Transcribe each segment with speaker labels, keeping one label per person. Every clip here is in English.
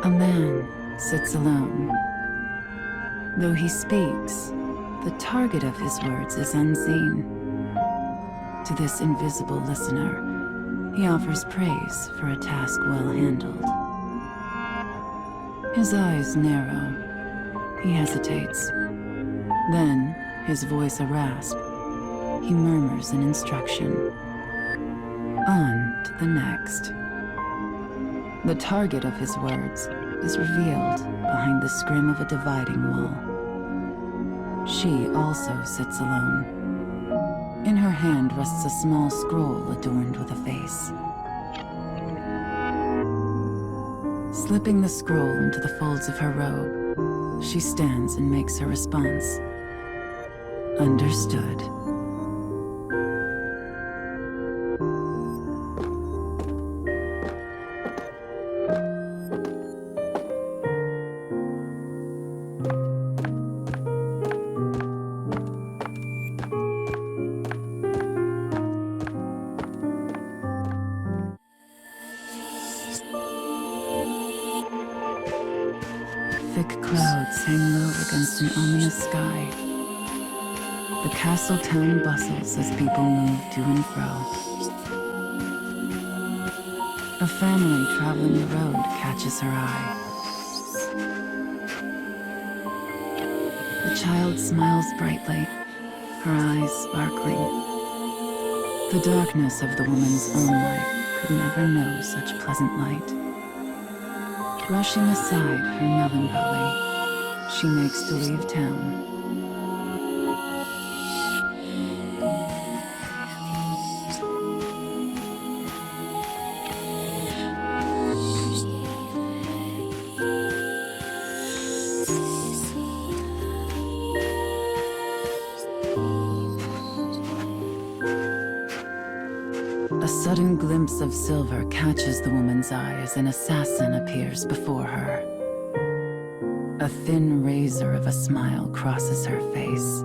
Speaker 1: A man sits alone. Though he speaks, the target of his words is unseen. To this invisible listener, he offers praise for a task well handled. His eyes narrow. He hesitates. Then, his voice a rasp, he murmurs an instruction. On to the next. The target of his words is revealed behind the scrim of a dividing wall. She also sits alone. In her hand rests a small scroll adorned with a face. Slipping the scroll into the folds of her robe, she stands and makes her response. Understood. Thick clouds hang low against an ominous sky. The castle town bustles as people move to and fro. A family traveling the road catches her eye. The child smiles brightly, her eyes sparkling. The darkness of the woman's own life could never know such pleasant light. Brushing aside her melancholy, she makes to leave town. A sudden glimpse of silver catches the woman's eye as an assassin appears before her. A thin razor of a smile crosses her face.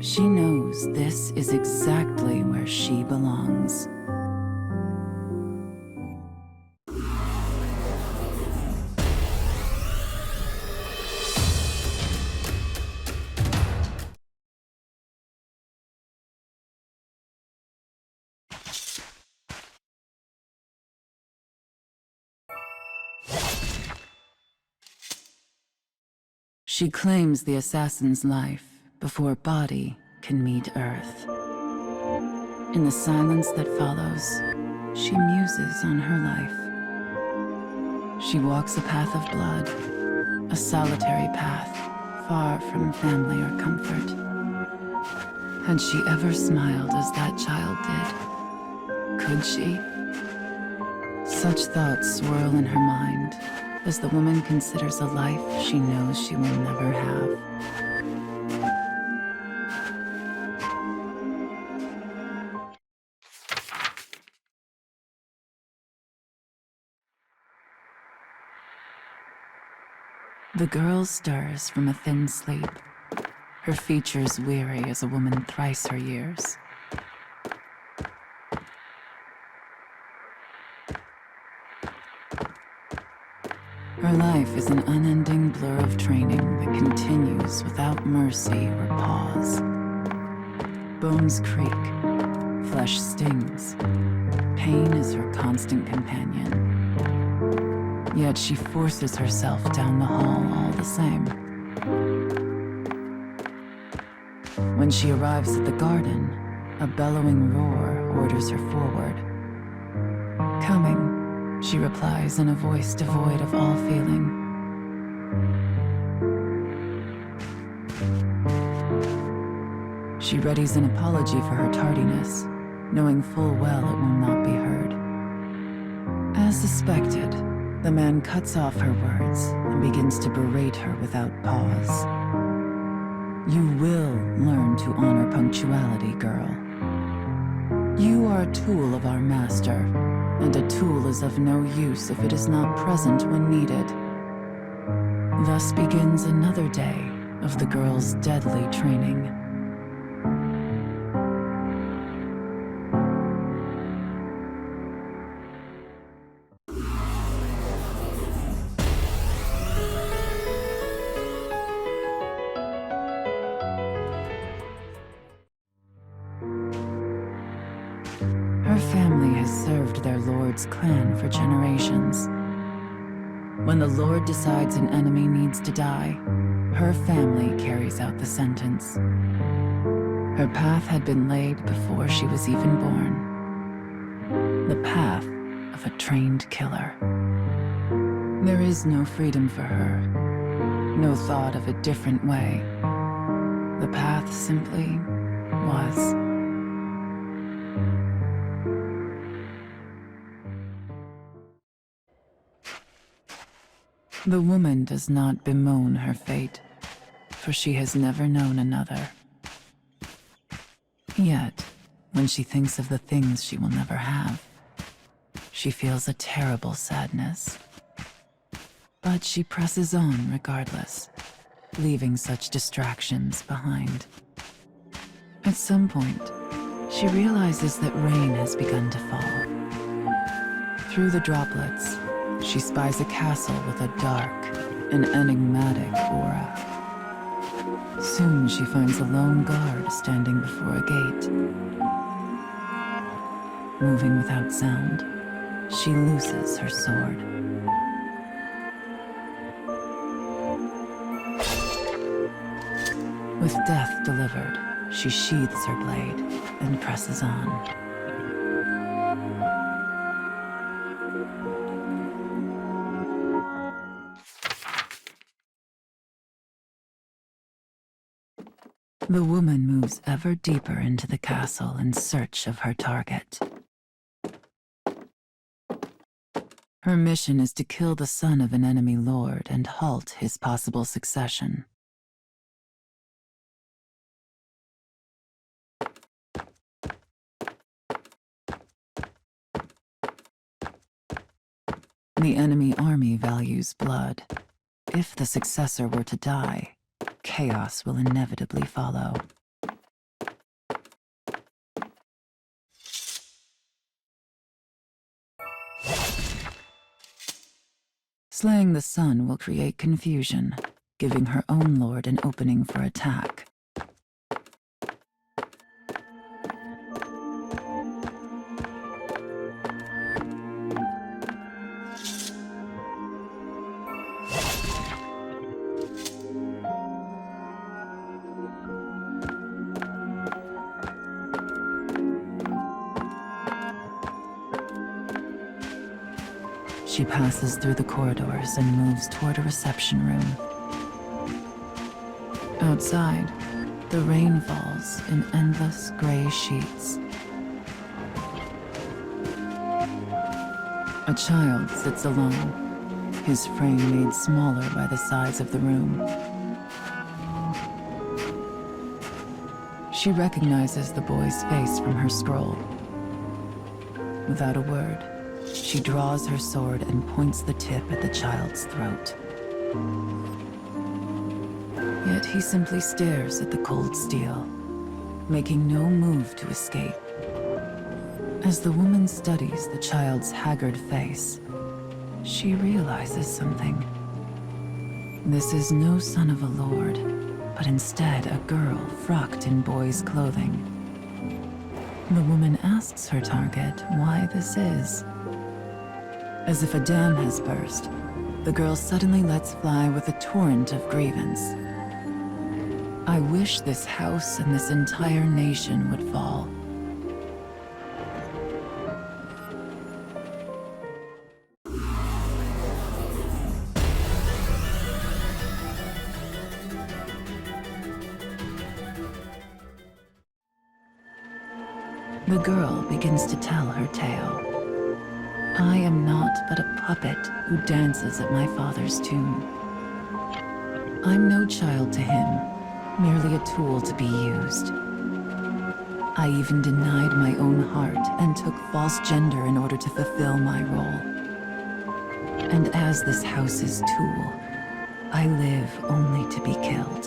Speaker 1: She knows this is exactly where she belongs. She claims the assassin's life before body can meet earth. In the silence that follows, she muses on her life. She walks a path of blood, a solitary path, far from family or comfort. Had she ever smiled as that child did? Could she? Such thoughts swirl in her mind as the woman considers a life she knows she will never have. The girl stirs from a thin sleep, her features weary as a woman thrice her years. Her life is an unending blur of training that continues without mercy or pause. Bones creak, flesh stings. Pain is her constant companion. Yet she forces herself down the hall all the same. When she arrives at the garden, a bellowing roar orders her forward. Coming, she replies in a voice devoid of all feeling. She readies an apology for her tardiness, knowing full well it will not be heard. As suspected, the man cuts off her words and begins to berate her without pause. You will learn to honor punctuality, girl. You are a tool of our master, and a tool is of no use if it is not present when needed. Thus begins another day of the girl's deadly training. families served their lord's clan for generations. When the lord decides an enemy needs to die, her family carries out the sentence. Her path had been laid before she was even born. The path of a trained killer. There is no freedom for her, no thought of a different way. The path simply was. The woman does not bemoan her fate, for she has never known another. Yet, when she thinks of the things she will never have, she feels a terrible sadness. But she presses on regardless, leaving such distractions behind. At some point, she realizes that rain has begun to fall. Through the droplets, she spies a castle with a dark and enigmatic aura. Soon she finds a lone guard standing before a gate. Moving without sound, she looses her sword. With death delivered, she sheathes her blade and presses on. The woman moves ever deeper into the castle in search of her target. Her mission is to kill the son of an enemy lord and halt his possible succession. The enemy army values blood. If the successor were to die, chaos will inevitably follow. Slaying the son will create confusion, giving her own lord an opening for attack. She passes through the corridors and moves toward a reception room. Outside, the rain falls in endless gray sheets. A child sits alone, his frame made smaller by the size of the room. She recognizes the boy's face from her scroll. Without a word, she draws her sword and points the tip at the child's throat. Yet he simply stares at the cold steel, making no move to escape. As the woman studies the child's haggard face, she realizes something. This is no son of a lord, but instead a girl frocked in boy's clothing. The woman asks her target why this is. As if a dam has burst, the girl suddenly lets fly with a torrent of grievance. I wish this house and this entire nation would fall. The girl begins to tell her tale. I am not but a puppet who dances at my father's tune. I'm no child to him, merely a tool to be used. I even denied my own heart and took false gender in order to fulfill my role. And as this house's tool, I live only to be killed.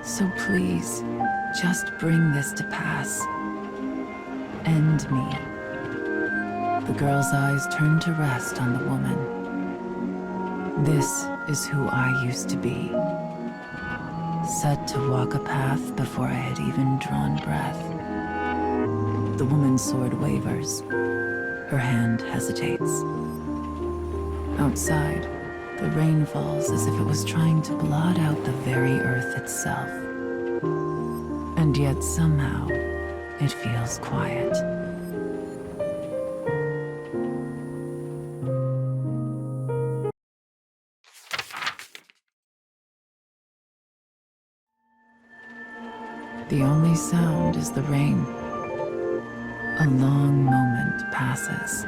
Speaker 1: So please, just bring this to pass. End me. The girl's eyes turn to rest on the woman. This is who I used to be. Set to walk a path before I had even drawn breath. The woman's sword wavers. Her hand hesitates. Outside, the rain falls as if it was trying to blot out the very earth itself. And yet somehow, it feels quiet. The only sound is the rain. A long moment passes.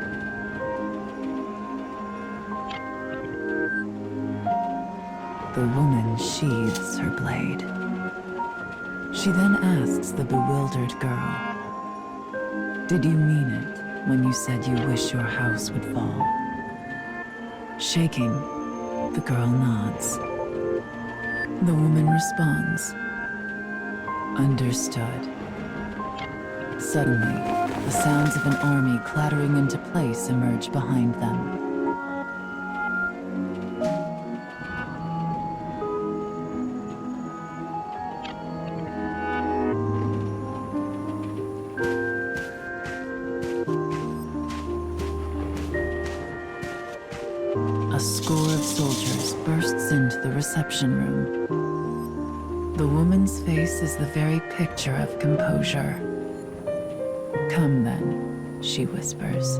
Speaker 1: The woman sheathes her blade. She then asks the bewildered girl, "Did you mean it when you said you wish your house would fall?" Shaking, the girl nods. The woman responds, "Understood." Suddenly, the sounds of an army clattering into place emerge behind them. A score of soldiers bursts into the reception room. The woman's face is the very picture of composure. "Come then," she whispers.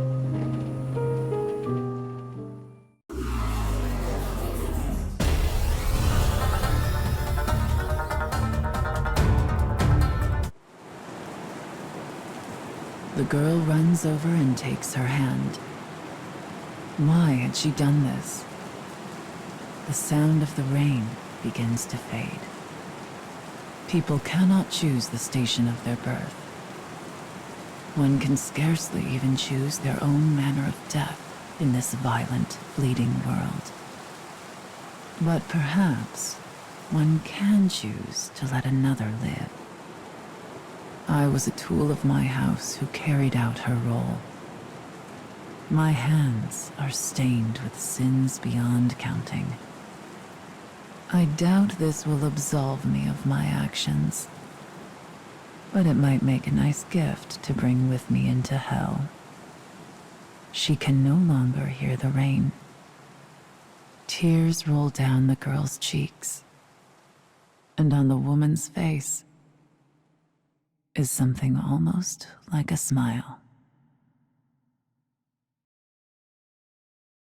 Speaker 1: The girl runs over and takes her hand. Why had she done this? The sound of the rain begins to fade. People cannot choose the station of their birth. One can scarcely even choose their own manner of death in this violent, fleeting world. But perhaps one can choose to let another live. I was a tool of my house who carried out her role. My hands are stained with sins beyond counting. I doubt this will absolve me of my actions, but it might make a nice gift to bring with me into hell. She can no longer hear the rain. Tears roll down the girl's cheeks, and on the woman's face is something almost like a smile.